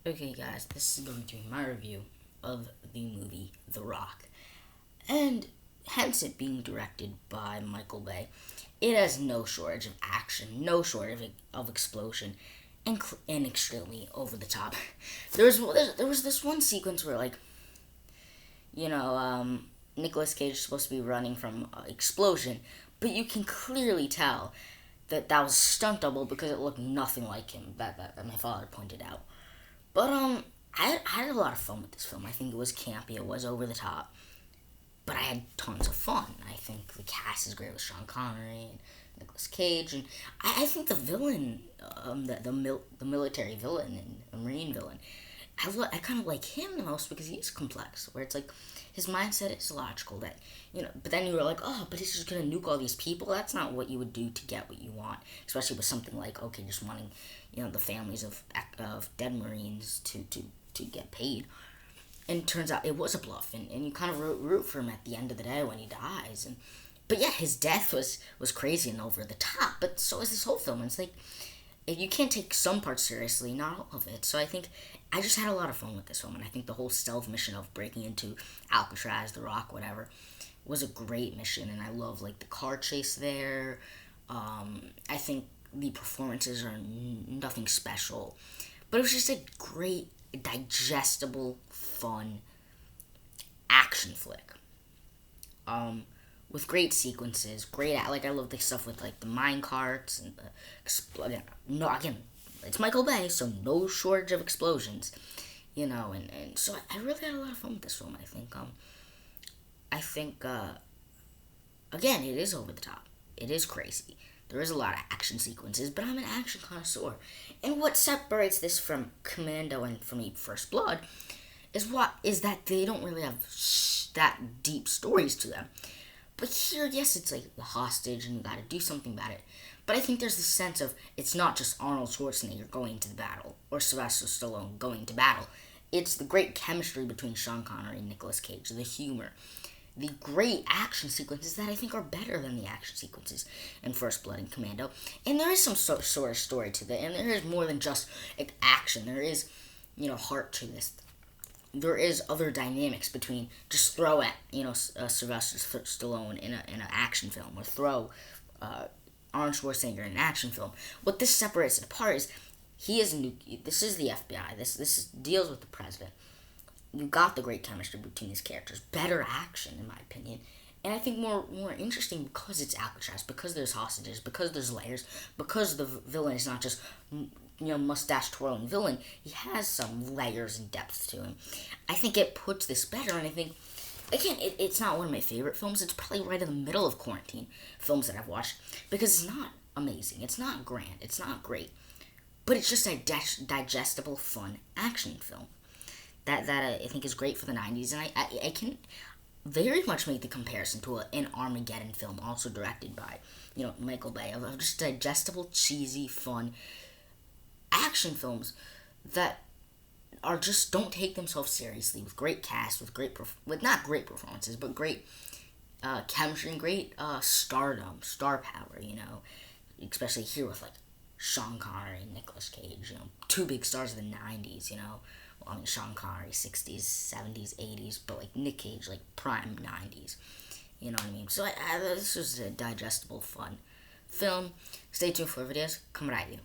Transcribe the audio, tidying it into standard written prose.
Okay, guys, this is going to be my review of the movie The Rock. And hence it being directed by Michael Bay, it has no shortage of action, no shortage of explosion, and extremely over the top. There was this one sequence where, like, Nicolas Cage is supposed to be running from an explosion, but you can clearly tell that was stunt double because it looked nothing like him, that my father pointed out. But I had a lot of fun with this film. I think it was campy, it was over the top, but I had tons of fun. I think the cast is great with Sean Connery and Nicolas Cage, and I think the villain, the military villain and the Marine villain, I kind of like him the most because he's complex. Where it's like his mindset is logical, but then you were like, oh, but he's just gonna nuke all these people. That's not what you would do to get what you want, especially with something like, okay, just wanting, the families of dead Marines to get paid. And it turns out it was a bluff, and you kind of root for him at the end of the day when he dies. But yeah, his death was crazy and over the top. But so is this whole film. And it's like, you can't take some parts seriously, not all of it. So I think I just had a lot of fun with this film, and I think the whole stealth mission of breaking into Alcatraz, The Rock, whatever, was a great mission, and I love like the car chase there. I think the performances are nothing special, but it was just a great, digestible, fun action flick. With great sequences, like I love the stuff with like the mine carts and again, it's Michael Bay, so no shortage of explosions, and so I really had a lot of fun with this film. I think again, it is over the top, it is crazy. There is a lot of action sequences, but I'm an action connoisseur, and what separates this from Commando and from First Blood is that they don't really have that deep stories to them. But here, yes, it's like the hostage and you gotta do something about it. But I think there's the sense of it's not just Arnold Schwarzenegger going to the battle or Sylvester Stallone going to battle. It's the great chemistry between Sean Connery and Nicolas Cage, the humor, the great action sequences that I think are better than the action sequences in First Blood and Commando. And there is some sort of story to that, and there is more than just like, action. There is, heart to this. There is other dynamics between just throw at Sylvester Stallone in an action film, or throw Arnold Schwarzenegger in an action film. What this separates it apart is this is the FBI. This deals with the president. You got the great chemistry between these characters, better action in my opinion, and I think more interesting because it's Alcatraz, because there's hostages, because there's layers, because the villain is not just mustache twirling villain. He has some layers and depth to him. I think it puts this better, and I think, again, it's not one of my favorite films. It's probably right in the middle of quarantine films that I've watched, because it's not amazing, it's not grand, it's not great, but it's just a digestible, fun action film that I think is great for the 90s, and I can very much make the comparison to an Armageddon film, also directed by Michael Bay, of just digestible, cheesy, fun action films that are just don't take themselves seriously, with great cast, with not great performances, but great chemistry and great stardom, star power. Especially here with like Sean Connery and Nicolas Cage. Two big stars of the '90s. Well, I mean, Sean Connery '60s, '70s, '80s, but like Nick Cage, like prime '90s. You know what I mean? So this was a digestible, fun film. Stay tuned for videos coming at you.